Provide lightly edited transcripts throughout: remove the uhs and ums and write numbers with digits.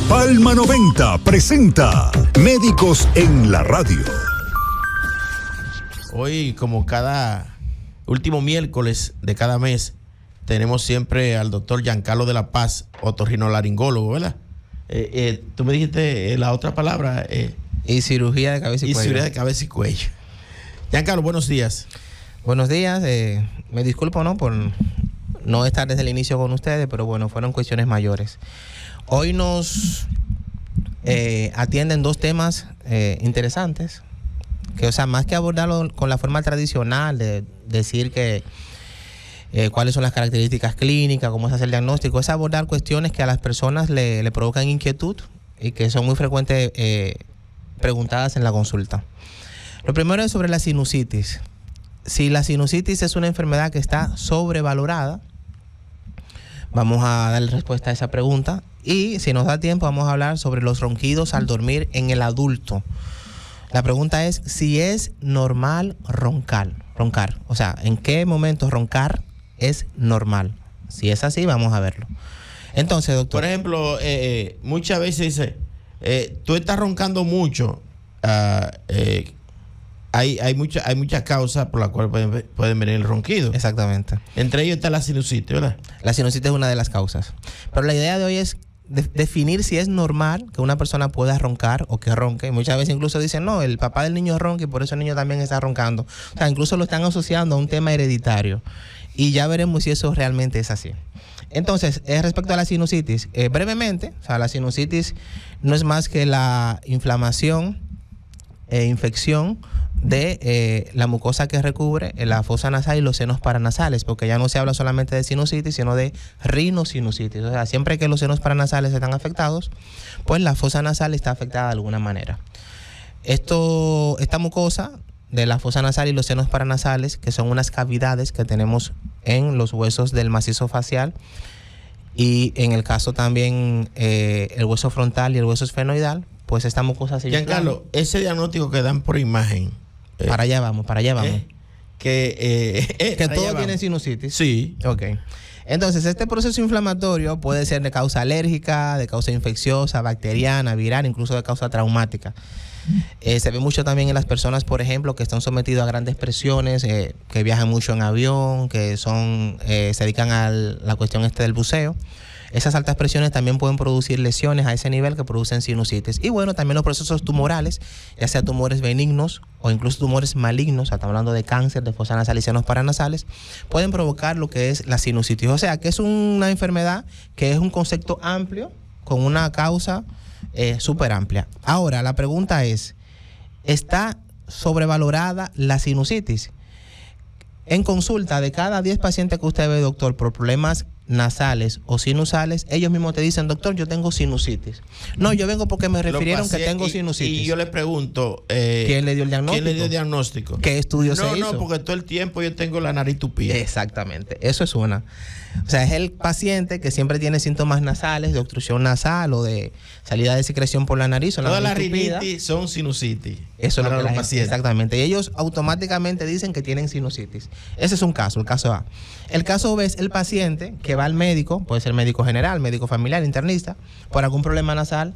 Palma 90 presenta Médicos en la Radio. Hoy, como cada último miércoles de cada mes, tenemos siempre al doctor Giancarlo de la Paz, otorrinolaringólogo, ¿verdad? Tú me dijiste la otra palabra. Y cirugía de cabeza y cuello. Cirugía de cabeza y cuello. Giancarlo, buenos días. Buenos días. Me disculpo, ¿no?, por no estar desde el inicio con ustedes, pero bueno, fueron cuestiones mayores. Hoy nos atienden dos temas interesantes, que, o sea, más que abordarlo con la forma tradicional de decir que cuáles son las características clínicas, cómo se hace el diagnóstico, es abordar cuestiones que a las personas le provocan inquietud y que son muy frecuentes preguntadas en la consulta. Lo primero es sobre la sinusitis. Si la sinusitis es una enfermedad que está sobrevalorada, vamos a dar respuesta a esa pregunta. Y si nos da tiempo, vamos a hablar sobre los ronquidos al dormir en el adulto. La pregunta es si es normal roncar. O sea, ¿en qué momento roncar es normal? Si es así, vamos a verlo. Entonces, doctor. Por ejemplo, muchas veces dice, tú estás roncando mucho. Hay muchas causas por las cuales pueden venir el ronquido. Exactamente. Entre ellos está la sinusitis, ¿verdad? La sinusitis es una de las causas. Pero la idea de hoy es definir si es normal que una persona pueda roncar o que ronque. Muchas veces incluso dicen, no, el papá del niño ronca y por eso el niño también está roncando. O sea, incluso lo están asociando a un tema hereditario. Y ya veremos si eso realmente es así. Entonces, respecto a la sinusitis, brevemente, o sea, la sinusitis no es más que la inflamación e infección de la mucosa que recubre la fosa nasal y los senos paranasales, porque ya no se habla solamente de sinusitis, sino de rinosinusitis. O sea, siempre que los senos paranasales están afectados, pues la fosa nasal está afectada de alguna manera. Esta mucosa de la fosa nasal y los senos paranasales, que son unas cavidades que tenemos en los huesos del macizo facial y en el caso también el hueso frontal y el hueso esfenoidal, pues esta mucosa se Giancarlo, ese diagnóstico que dan por imagen. Para allá vamos. Que todos tienen sinusitis. Sí. Ok. Entonces, este proceso inflamatorio puede ser de causa alérgica, de causa infecciosa, bacteriana, viral, incluso de causa traumática. Se ve mucho también en las personas, por ejemplo, que están sometidos a grandes presiones, que viajan mucho en avión, que se dedican a la cuestión del buceo. Esas altas presiones también pueden producir lesiones a ese nivel que producen sinusitis. Y bueno, también los procesos tumorales, ya sea tumores benignos o incluso tumores malignos, estamos hablando de cáncer de fosa nasal y senos paranasales, pueden provocar lo que es la sinusitis. O sea, que es una enfermedad que es un concepto amplio con una causa súper amplia. Ahora, la pregunta es, ¿está sobrevalorada la sinusitis? En consulta, de cada 10 pacientes que usted ve, doctor, por problemas nasales o sinusales, ellos mismos te dicen, doctor, yo tengo sinusitis. No, yo vengo porque me refirieron que tengo sinusitis. Y yo le pregunto, ¿quién le dio el diagnóstico? ¿Quién le dio el diagnóstico? ¿Qué estudio se hizo? No, porque todo el tiempo yo tengo la nariz tupida. Exactamente, eso es una. O sea, es el paciente que siempre tiene síntomas nasales, de obstrucción nasal o de salida de secreción por la nariz. Todas las rinitis son sinusitis. Eso es lo que los pacientes. Exactamente. Y ellos automáticamente dicen que tienen sinusitis. Ese es un caso, el caso A. El caso B es el paciente que va al médico, puede ser médico general, médico familiar, internista, por algún problema nasal,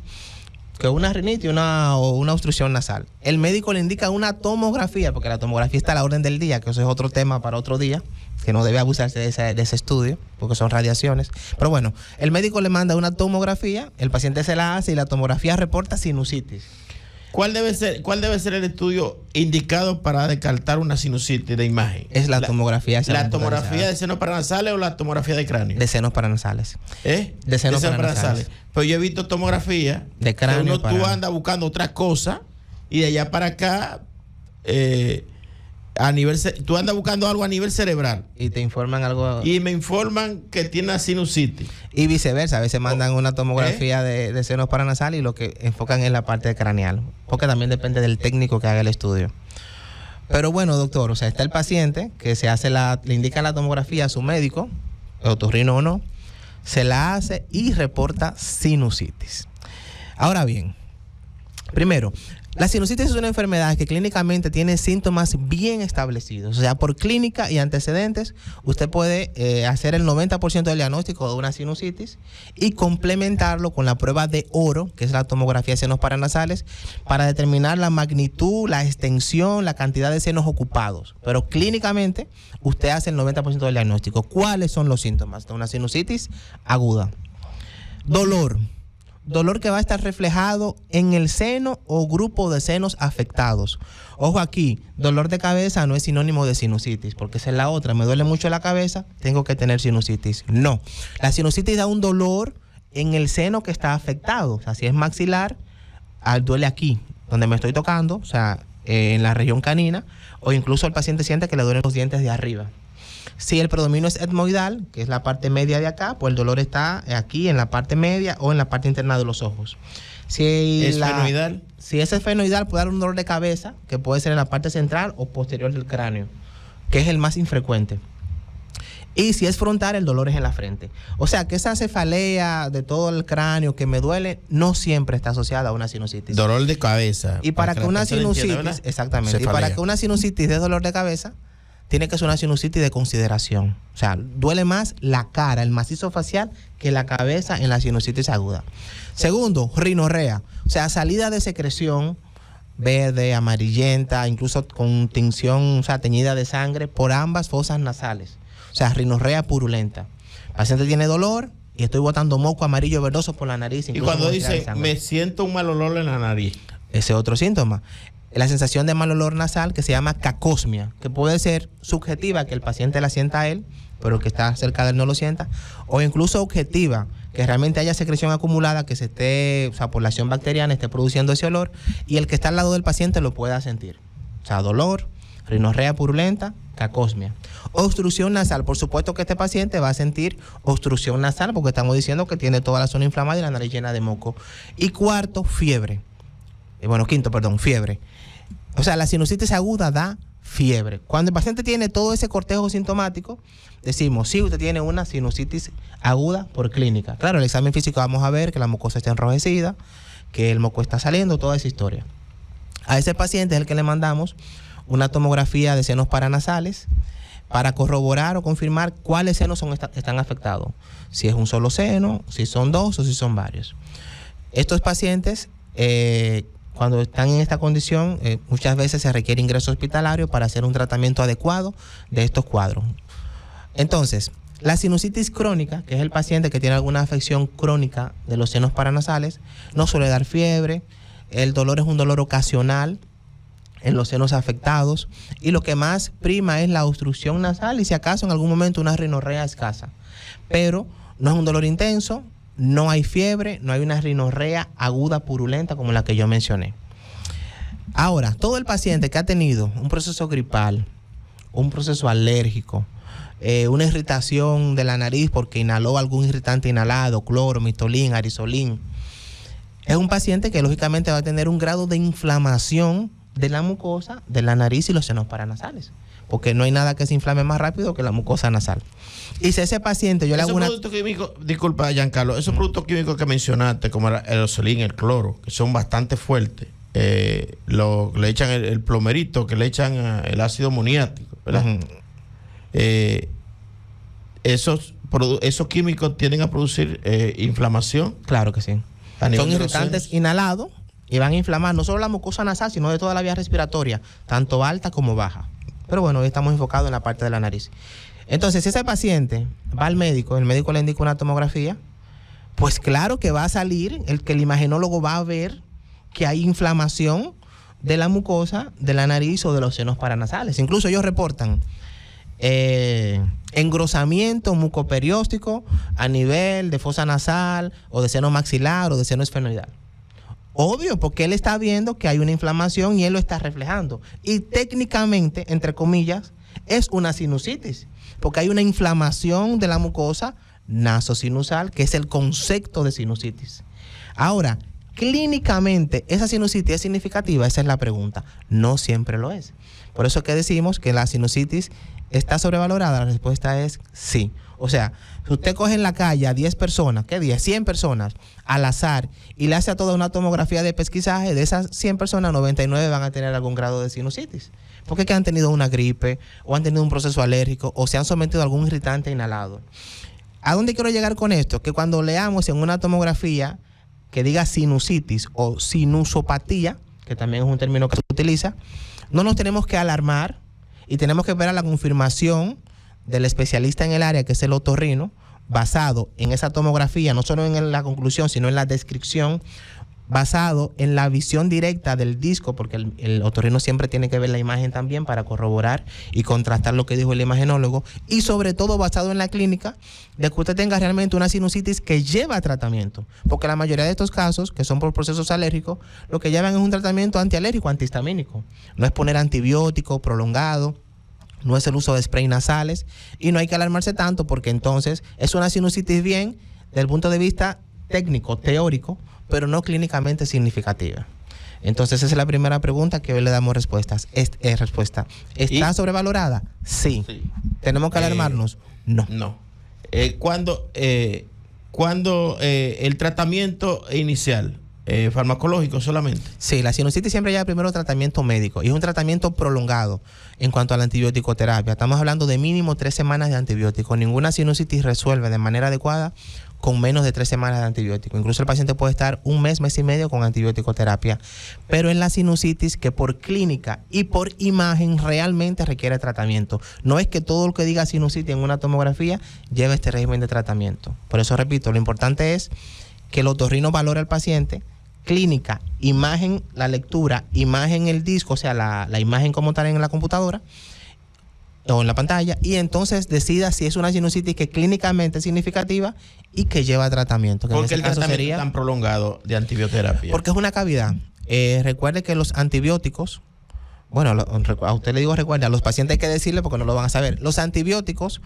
que una rinitis o una obstrucción nasal. El médico le indica una tomografía, porque la tomografía está a la orden del día, que eso es otro tema para otro día, que no debe abusarse de ese estudio, porque son radiaciones. Pero bueno, el médico le manda una tomografía, el paciente se la hace y la tomografía reporta sinusitis. ¿Cuál debe ser el estudio indicado para descartar una sinusitis de imagen? Es la tomografía. ¿La tomografía de senos paranasales o la tomografía de cráneo? De senos paranasales. De senos paranasales. Pero yo he visto tomografía de cráneo. Tú andas buscando otra cosa y de allá para acá tú andas buscando algo a nivel cerebral. Y te informan algo. Y me informan que tiene sinusitis. Y viceversa. A veces mandan una tomografía de senos paranasales y lo que enfocan es la parte craneal. Porque también depende del técnico que haga el estudio. Pero bueno, doctor, o sea, está el paciente que le indica la tomografía a su médico, otorrino o no, se la hace y reporta sinusitis. Ahora bien, primero, La sinusitis es una enfermedad que clínicamente tiene síntomas bien establecidos. O sea, por clínica y antecedentes, usted puede hacer el 90% del diagnóstico de una sinusitis y complementarlo con la prueba de oro, que es la tomografía de senos paranasales, para determinar la magnitud, la extensión, la cantidad de senos ocupados. Pero clínicamente, usted hace el 90% del diagnóstico. ¿Cuáles son los síntomas de una sinusitis aguda? Dolor que va a estar reflejado en el seno o grupo de senos afectados. Ojo aquí, dolor de cabeza no es sinónimo de sinusitis, porque esa es la otra. Me duele mucho la cabeza, tengo que tener sinusitis. No, la sinusitis da un dolor en el seno que está afectado. O sea, si es maxilar, duele aquí, donde me estoy tocando, o sea, en la región canina, o incluso el paciente siente que le duelen los dientes de arriba. Si el predominio es etmoidal, que es la parte media de acá, pues el dolor está aquí en la parte media o en la parte interna de los ojos. Si ¿Es fenoidal? Si ese es fenoidal, puede dar un dolor de cabeza, que puede ser en la parte central o posterior del cráneo, que es el más infrecuente. Y si es frontal, el dolor es en la frente. O sea, que esa cefalea de todo el cráneo que me duele no siempre está asociada a una sinusitis. Dolor de cabeza. Y para que una sinusitis, exactamente, cefalea. Y para que una sinusitis dé dolor de cabeza, tiene que ser una sinusitis de consideración. O sea, duele más la cara, el macizo facial, que la cabeza en la sinusitis aguda. Segundo, rinorrea. O sea, salida de secreción verde, amarillenta, incluso con tinción, o sea, teñida de sangre por ambas fosas nasales. O sea, rinorrea purulenta. El paciente tiene dolor y estoy botando moco amarillo verdoso por la nariz. Y cuando dice, me siento un mal olor en la nariz. Ese es otro síntoma. La sensación de mal olor nasal que se llama cacosmia, que puede ser subjetiva, que el paciente la sienta a él, pero el que está cerca de él no lo sienta, o incluso objetiva, que realmente haya secreción acumulada, que se esté, o sea, por la acción bacteriana esté produciendo ese olor, y el que está al lado del paciente lo pueda sentir. O sea, dolor, rinorrea purulenta, cacosmia. Obstrucción nasal, por supuesto que este paciente va a sentir obstrucción nasal, porque estamos diciendo que tiene toda la zona inflamada y la nariz llena de moco. Y cuarto, fiebre. Quinto, fiebre. O sea, la sinusitis aguda da fiebre. Cuando el paciente tiene todo ese cortejo sintomático, decimos, sí, usted tiene una sinusitis aguda por clínica. Claro, el examen físico vamos a ver que la mucosa está enrojecida, que el moco está saliendo, toda esa historia. A ese paciente es el que le mandamos una tomografía de senos paranasales para corroborar o confirmar cuáles senos están afectados. Si es un solo seno, si son dos o si son varios. Estos pacientes, cuando están en esta condición, muchas veces se requiere ingreso hospitalario para hacer un tratamiento adecuado de estos cuadros. Entonces, la sinusitis crónica, que es el paciente que tiene alguna afección crónica de los senos paranasales, no suele dar fiebre, el dolor es un dolor ocasional en los senos afectados y lo que más prima es la obstrucción nasal y si acaso en algún momento una rinorrea escasa. Pero no es un dolor intenso, no hay fiebre, no hay una rinorrea aguda purulenta como la que yo mencioné. Ahora, todo el paciente que ha tenido un proceso gripal, un proceso alérgico, una irritación de la nariz porque inhaló algún irritante inhalado, cloro, mistolín, arizolín, es un paciente que lógicamente va a tener un grado de inflamación de la mucosa, de la nariz y los senos paranasales, porque no hay nada que se inflame más rápido que la mucosa nasal. Y si ese paciente yo le hago productos químicos, disculpa Giancarlo, esos productos químicos que mencionaste, como el aerosol, el cloro, que son bastante fuertes, le echan el plomerito, que le echan el ácido amoniático, ¿verdad? Esos químicos tienden a producir inflamación. Claro que sí. Son irritantes inhalados y van a inflamar no solo la mucosa nasal, sino de toda la vía respiratoria, tanto alta como baja. Pero bueno, hoy estamos enfocados en la parte de la nariz. Entonces, si ese paciente va al médico, el médico le indica una tomografía, pues claro que va a salir, el imagenólogo va a ver que hay inflamación de la mucosa, de la nariz o de los senos paranasales. Incluso ellos reportan engrosamiento mucoperióstico a nivel de fosa nasal o de seno maxilar o de seno esfenoidal. Obvio, porque él está viendo que hay una inflamación y él lo está reflejando. Y técnicamente, entre comillas, es una sinusitis, porque hay una inflamación de la mucosa nasosinusal, que es el concepto de sinusitis. Ahora, Clínicamente, ¿esa sinusitis es significativa? Esa es la pregunta. No siempre lo es. Por eso que decimos que la sinusitis está sobrevalorada. La respuesta es sí. O sea, si usted coge en la calle a 10 personas, ¿qué 10? 100 personas al azar y le hace a toda una tomografía de pesquisaje, de esas 100 personas, 99 van a tener algún grado de sinusitis. Porque que han tenido una gripe o han tenido un proceso alérgico o se han sometido a algún irritante inhalado. ¿A dónde quiero llegar con esto? Que cuando leamos en una tomografía que diga sinusitis o sinusopatía, que también es un término que se utiliza, no nos tenemos que alarmar y tenemos que esperar la confirmación del especialista en el área, que es el otorrino, basado en esa tomografía, no solo en la conclusión, sino en la descripción, basado en la visión directa del disco, porque el otorrino siempre tiene que ver la imagen también para corroborar y contrastar lo que dijo el imagenólogo, y sobre todo basado en la clínica de que usted tenga realmente una sinusitis que lleva tratamiento, porque la mayoría de estos casos, que son por procesos alérgicos, lo que llevan es un tratamiento antialérgico, antihistamínico. No es poner antibiótico prolongado, no es el uso de spray nasales, y no hay que alarmarse tanto porque entonces es una sinusitis bien desde el punto de vista técnico, teórico, pero no clínicamente significativa. Entonces esa es la primera pregunta que hoy le damos respuestas. Respuesta. ¿Está sobrevalorada? Sí. ¿Tenemos que alarmarnos? No. No. Cuando el tratamiento inicial, farmacológico solamente. Sí, la sinusitis siempre lleva primero tratamiento médico y es un tratamiento prolongado en cuanto a la antibiótico terapia. Estamos hablando de mínimo 3 semanas de antibiótico. Ninguna sinusitis resuelve de manera adecuada con menos de 3 semanas de antibiótico. Incluso el paciente puede estar 1 mes, mes y medio con antibiótico terapia. Pero en la sinusitis, que por clínica y por imagen realmente requiere tratamiento. No es que todo lo que diga sinusitis en una tomografía lleve este régimen de tratamiento. Por eso repito, lo importante es que el otorrino valore al paciente, clínica, imagen, la lectura, imagen el disco, o sea, la imagen como tal en la computadora o en la pantalla, y entonces decida si es una sinusitis que clínicamente es significativa y que lleva tratamiento. ¿Por qué el tratamiento sería tan prolongado de antibioterapia? Porque es una cavidad. Recuerde que los antibióticos, bueno, a usted le digo recuerde, a los pacientes hay que decirle porque no lo van a saber. Los antibióticos,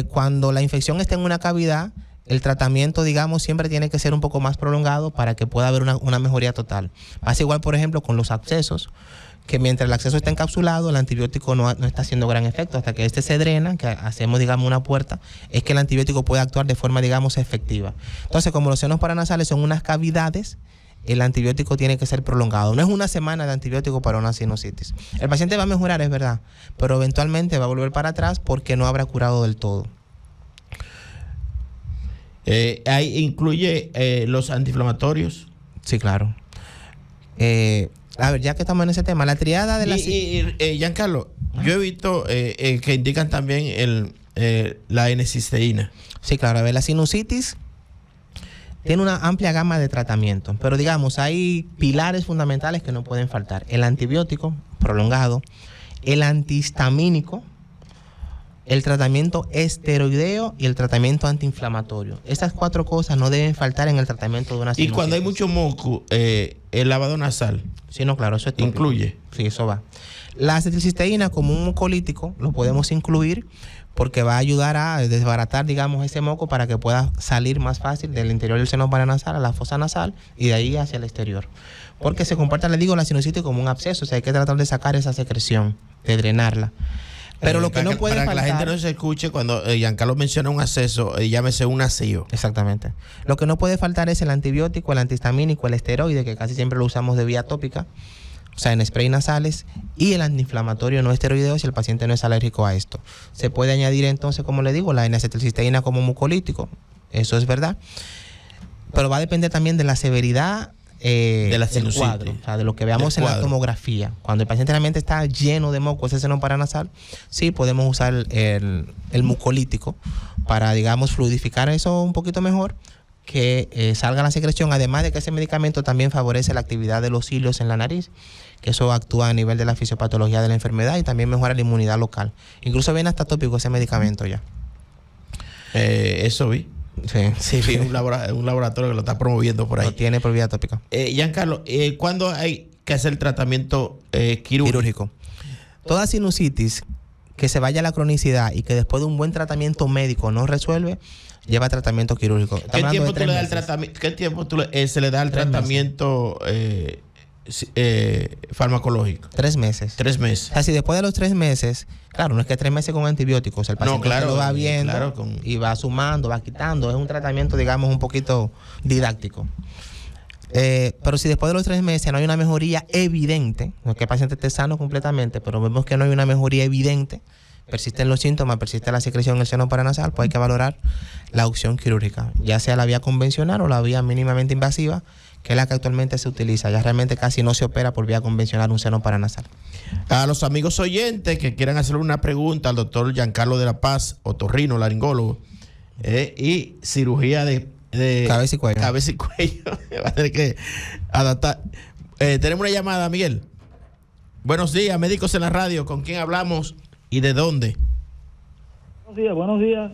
cuando la infección está en una cavidad, el tratamiento, digamos, siempre tiene que ser un poco más prolongado para que pueda haber una mejoría total. Pasa igual, por ejemplo, con los abscesos, que mientras el acceso está encapsulado, el antibiótico no está haciendo gran efecto. Hasta que este se drena, que hacemos, digamos, una puerta, es que el antibiótico puede actuar de forma, digamos, efectiva. Entonces, como los senos paranasales son unas cavidades, el antibiótico tiene que ser prolongado. No es 1 semana de antibiótico para una sinusitis. El paciente va a mejorar, es verdad, pero eventualmente va a volver para atrás porque no habrá curado del todo. Ahí incluye los antiinflamatorios. Sí, claro. A ver, ya que estamos en ese tema, la triada de la... Giancarlo, yo he visto que indican también la N-cisteína. Sí, claro. A ver, la sinusitis tiene una amplia gama de tratamientos, pero digamos, hay pilares fundamentales que no pueden faltar. El antibiótico prolongado, el antihistamínico, el tratamiento esteroideo y el tratamiento antiinflamatorio. Estas 4 cosas no deben faltar en el tratamiento de una sinusitis. Y cuando hay mucho moco, el lavado nasal. Sí, no, claro, eso es tópico. ¿Incluye? Sí, eso va. La acetilcisteína como un mucolítico lo podemos incluir porque va a ayudar a desbaratar, digamos, ese moco para que pueda salir más fácil del interior del seno paranasal a la fosa nasal y de ahí hacia el exterior. Porque se comporta, le digo, la sinusitis como un absceso, o sea, hay que tratar de sacar esa secreción, de drenarla. Pero lo que no puede faltar... Para que la gente no se escuche, cuando Giancarlo menciona un acceso, llámese un aseo. Exactamente. Lo que no puede faltar es el antibiótico, el antihistamínico, el esteroide, que casi siempre lo usamos de vía tópica, o sea, en spray nasales, y el antiinflamatorio no esteroideo si el paciente no es alérgico a esto. Se puede añadir entonces, como le digo, la N-acetilcisteína como mucolítico, eso es verdad, pero va a depender también de la severidad del cuadro, o sea, de lo que veamos en la tomografía. Cuando el paciente realmente está lleno de moco, ese seno paranasal, sí podemos usar el mucolítico para, digamos, fluidificar eso un poquito mejor, que salga la secreción, además de que ese medicamento también favorece la actividad de los cilios en la nariz, que eso actúa a nivel de la fisiopatología de la enfermedad y también mejora la inmunidad local. Incluso viene hasta tópico ese medicamento ya. Eso vi. Sí, un laboratorio que lo está promoviendo por ahí. Lo tiene por vía tópica. Giancarlo, ¿cuándo hay que hacer el tratamiento quirúrgico? Toda sinusitis que se vaya a la cronicidad y que después de un buen tratamiento médico no resuelve, lleva tratamiento quirúrgico. ¿Qué tiempo tú le das el tratamiento? ¿Qué tiempo se le da el tratamiento farmacológico? 3 meses. 3 meses. O sea, si después de los 3 meses, claro, no es que 3 meses con antibióticos, el paciente lo va viendo y va sumando, va quitando. Es un tratamiento, digamos, un poquito didáctico. Pero si después de los 3 meses no hay una mejoría evidente, no es que el paciente esté sano completamente, pero vemos que no hay una mejoría evidente, persisten los síntomas, persiste la secreción en el seno paranasal, pues hay que valorar la opción quirúrgica, ya sea la vía convencional o la vía mínimamente invasiva, que es la que actualmente se utiliza. Ya realmente casi no se opera por vía convencional un seno paranasal. A los amigos oyentes que quieran hacerle una pregunta al doctor Giancarlo de la Paz, otorrino, laringólogo, y cirugía de cabeza y cuello. Cabeza y cuello. Va a tener que adaptar. Tenemos una llamada, Miguel. Buenos días, Médicos en la Radio. ¿Con quién hablamos y de dónde? Buenos días.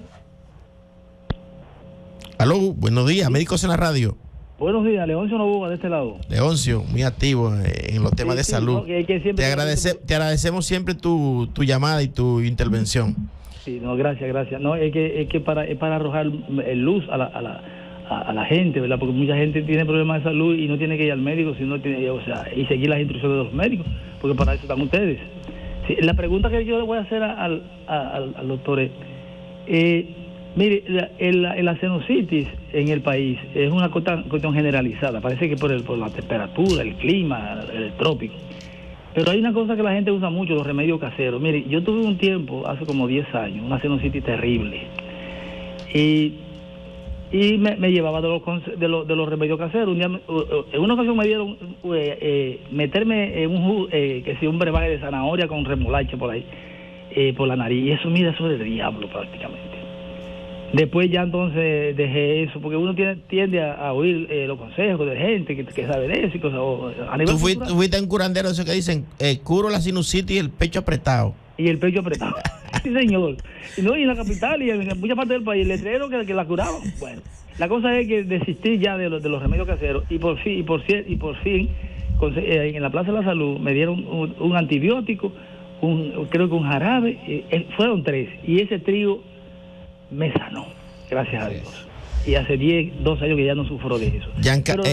Aló, buenos días, Médicos en la Radio. Buenos días, Leoncio Novoa de este lado. Leoncio, muy activo en los temas de salud. No, que te agradecemos siempre tu llamada y tu intervención. Sí, no, gracias. No, es que para arrojar luz a la gente, ¿verdad? Porque mucha gente tiene problemas de salud y no tiene que ir al médico, sino tiene, y seguir las instrucciones de los médicos, porque para eso están ustedes. Sí, la pregunta que yo le voy a hacer al doctor es, mire, la sinusitis en el país es una cuestión generalizada. Parece que por la temperatura, el clima, el trópico. Pero hay una cosa que la gente usa mucho, los remedios caseros. Mire, yo tuve un tiempo, hace como 10 años, una sinusitis terrible. Y me llevaba de los remedios caseros. En una ocasión me dieron meterme en un brebaje de zanahoria con remolacha por ahí, por la nariz. Y eso, mira, eso es de diablo prácticamente. Después ya entonces dejé eso, porque uno tiende a oír los consejos de gente que sabe de eso y cosas. Tú fuiste un curandero, eso que dicen, curo la sinusitis y el pecho apretado. Y el pecho apretado. Sí, señor. Y en la capital y en muchas partes del país, el letrero que la curaban. Bueno, la cosa es que desistí ya de los remedios caseros y por fin en la Plaza de la Salud me dieron un antibiótico, creo que un jarabe, fueron 3, y ese trío me sanó, gracias a Dios. Y hace 12 años que ya no sufro de eso. Pero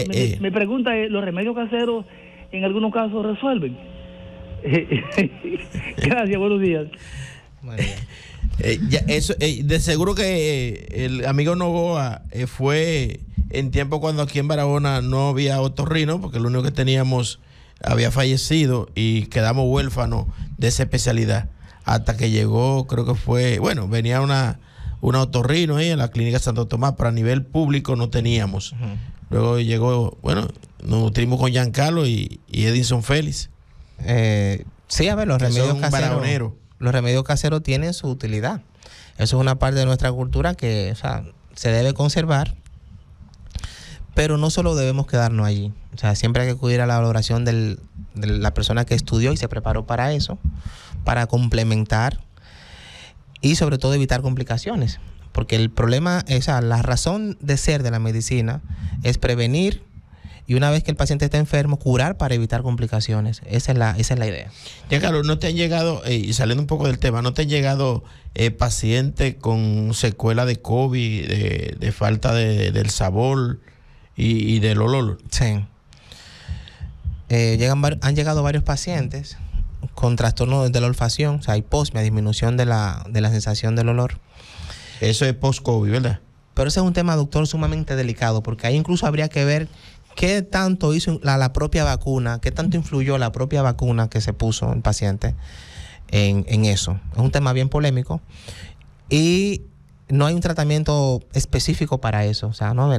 mi pregunta es, ¿los remedios caseros en algunos casos resuelven? Gracias, buenos días. Bueno, de seguro que el amigo Novoa fue en tiempo cuando aquí en Barahona no había otorrino, porque lo único que teníamos había fallecido y quedamos huérfanos de esa especialidad. Hasta que llegó, creo que fue, venía una otorrino ahí en la clínica Santo Tomás, pero a nivel público no teníamos. Uh-huh. Luego llegó, nos nutrimos con Giancarlo y Edinson Félix. Sí, a ver, los remedios caseros tienen su utilidad. Eso es una parte de nuestra cultura que, se debe conservar, pero no solo debemos quedarnos allí. O sea, siempre hay que acudir a la valoración de la persona que estudió y se preparó para eso, para complementar y sobre todo evitar complicaciones. Porque el problema, la razón de ser de la medicina es prevenir, y una vez que el paciente está enfermo, curar para evitar complicaciones. Esa es la idea. Ya, Carlos, ¿no te han llegado, y saliendo un poco del tema, no te han llegado pacientes con secuela de COVID, de falta del sabor y del olor? Sí. Han llegado varios pacientes con trastornos de la olfacción, hiposmia, disminución de la sensación del olor. Eso es post-COVID, ¿verdad? Pero ese es un tema, doctor, sumamente delicado, porque ahí incluso habría que ver qué tanto hizo la propia vacuna, qué tanto influyó la propia vacuna que se puso el paciente en eso. Es un tema bien polémico y no hay un tratamiento específico para eso.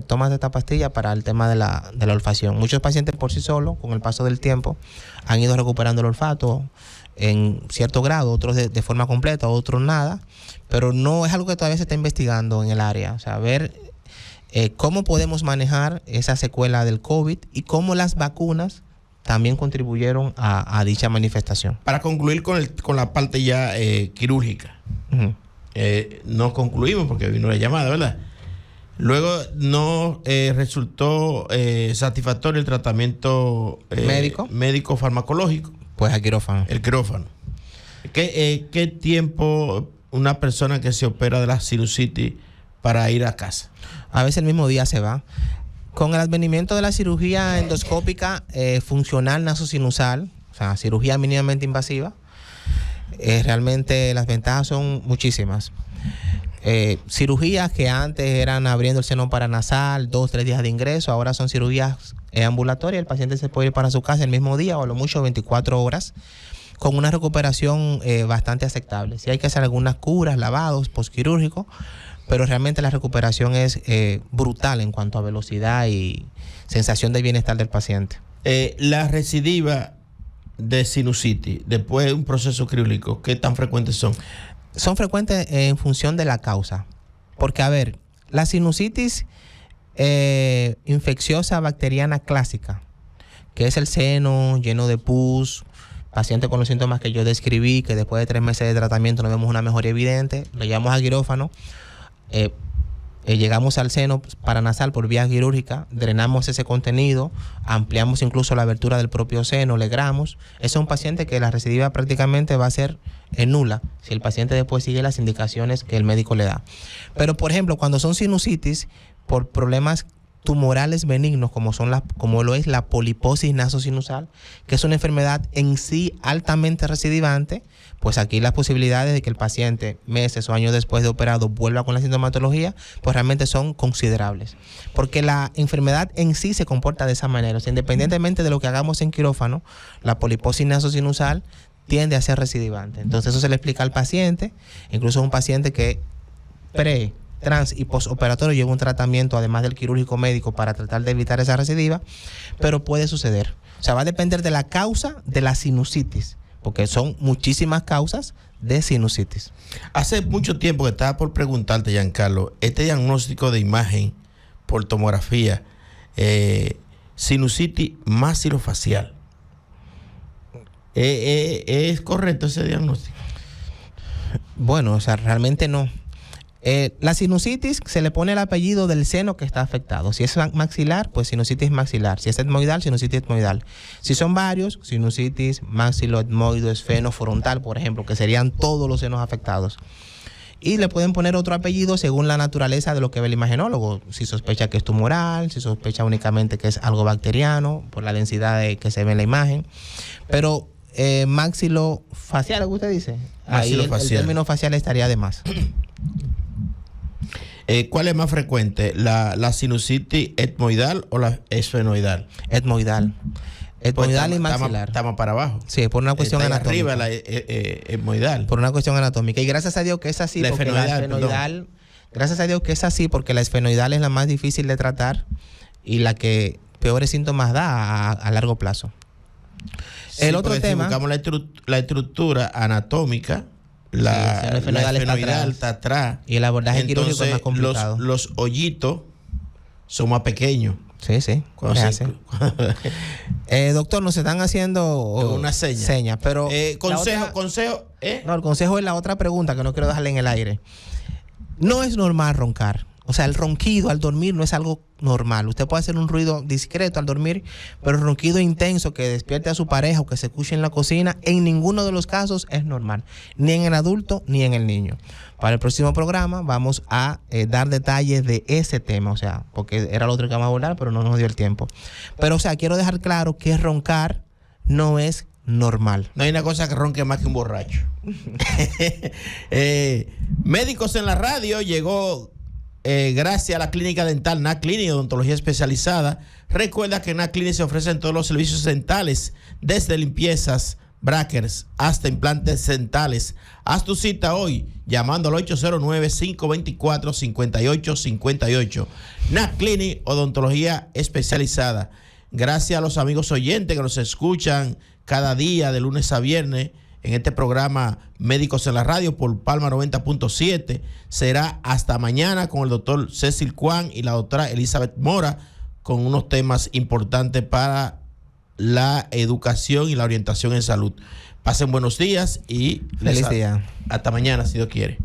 Tomas esta pastilla para el tema de la olfacción. Muchos pacientes por sí solos, con el paso del tiempo, han ido recuperando el olfato en cierto grado, otros de forma completa, otros nada, pero no es algo que todavía se está investigando en el área. Ver cómo podemos manejar esa secuela del COVID y cómo las vacunas también contribuyeron a dicha manifestación. Para concluir con la parte ya quirúrgica. Uh-huh. No concluimos porque vino la llamada, ¿verdad? Luego no resultó satisfactorio el tratamiento médico farmacológico. Pues el quirófano. ¿Qué tiempo una persona que se opera de la sinusitis para ir a casa. A veces el mismo día se va. Con el advenimiento de la cirugía endoscópica funcional nasosinusal, o sea, cirugía mínimamente invasiva, realmente las ventajas son muchísimas. Cirugías que antes eran abriendo el seno paranasal, 2-3 días de ingreso, ahora son cirugías ambulatorias. El paciente se puede ir para su casa el mismo día o a lo mucho 24 horas con una recuperación bastante aceptable. Sí hay que hacer algunas curas, lavados, postquirúrgicos, pero realmente la recuperación es brutal en cuanto a velocidad y sensación de bienestar del paciente. La recidiva de sinusitis después de un proceso quirúrgico, ¿qué tan frecuentes son? Son frecuentes en función de la causa. Porque, a ver, la sinusitis infecciosa bacteriana clásica, que es el seno lleno de pus, paciente con los síntomas que yo describí, que después de 3 meses de tratamiento no vemos una mejoría evidente, lo llevamos a quirófano, llegamos al seno paranasal por vía quirúrgica, drenamos ese contenido, ampliamos incluso la abertura del propio seno, legramos. Ese es un paciente que la recidiva prácticamente va a ser nula si el paciente después sigue las indicaciones que el médico le da. Pero, por ejemplo, cuando son sinusitis por problemas tumorales benignos, como lo es la poliposis nasosinusal, que es una enfermedad en sí altamente recidivante, pues aquí las posibilidades de que el paciente meses o años después de operado vuelva con la sintomatología, pues realmente son considerables. Porque la enfermedad en sí se comporta de esa manera. O sea, independientemente de lo que hagamos en quirófano, la poliposis nasosinusal tiende a ser recidivante. Entonces eso se le explica al paciente, incluso un paciente que trans y postoperatorio lleva un tratamiento además del quirúrgico médico para tratar de evitar esa recidiva, pero puede suceder. O sea, va a depender de la causa de la sinusitis, porque son muchísimas causas de sinusitis. Hace mucho tiempo que estaba por preguntarte, Giancarlo, este diagnóstico de imagen por tomografía, sinusitis maxilofacial, ¿es correcto ese diagnóstico? Bueno, o sea, realmente no. La sinusitis se le pone el apellido del seno que está afectado. Si es maxilar, pues sinusitis maxilar. Si es etmoidal, sinusitis etmoidal. Si son varios, sinusitis maxiloetmoido esfenofrontal, por ejemplo, que serían todos los senos afectados. Y le pueden poner otro apellido según la naturaleza de lo que ve el imagenólogo. Si sospecha que es tumoral, si sospecha únicamente que es algo bacteriano, por la densidad que se ve en la imagen. Pero maxilofacial, ¿lo que usted dice? Ahí el término facial estaría de más. ¿Cuál es más frecuente? ¿La sinusitis etmoidal o la esfenoidal? Etmoidal. Etmoidal y maxilar. Estamos para abajo. Sí, por una cuestión anatómica. Arriba la etmoidal. Por una cuestión anatómica. Y gracias a Dios que es así, porque la esfenoidal, gracias a Dios que es así, porque la esfenoidal es la más difícil de tratar y la que peores síntomas da a largo plazo. Sí, el otro tema. Si buscamos la estructura anatómica, la esfenoidal está atrás. Y el abordaje quirúrgico es más complicado. Los hoyitos son más pequeños. Sí. Doctor, nos están haciendo una seña. Pero consejo. No, el consejo es la otra pregunta que no quiero dejarle en el aire. No es normal roncar. O sea, el ronquido al dormir no es algo normal. Usted puede hacer un ruido discreto al dormir, pero el ronquido intenso que despierte a su pareja o que se escuche en la cocina, en ninguno de los casos es normal. Ni en el adulto ni en el niño. Para el próximo programa vamos a dar detalles de ese tema. O sea, porque era lo otro que vamos a abordar, pero no nos dio el tiempo. Pero, o sea, quiero dejar claro que roncar no es normal. No hay una cosa que ronque más que un borracho. Médicos en la radio llegó... gracias a la clínica dental NAC Clinic y odontología especializada. Recuerda que en NAC Clinic se ofrecen todos los servicios dentales, desde limpiezas, brackers hasta implantes dentales. Haz tu cita hoy llamando al 809-524-5858. NAC Clinic, odontología especializada. Gracias a los amigos oyentes que nos escuchan cada día de lunes a viernes en este programa Médicos en la Radio por Palma 90.7. Será hasta mañana con el doctor Cecil Juan y la doctora Elizabeth Mora con unos temas importantes para la educación y la orientación en salud. Pasen buenos días y feliz día. Hasta mañana, si Dios quiere.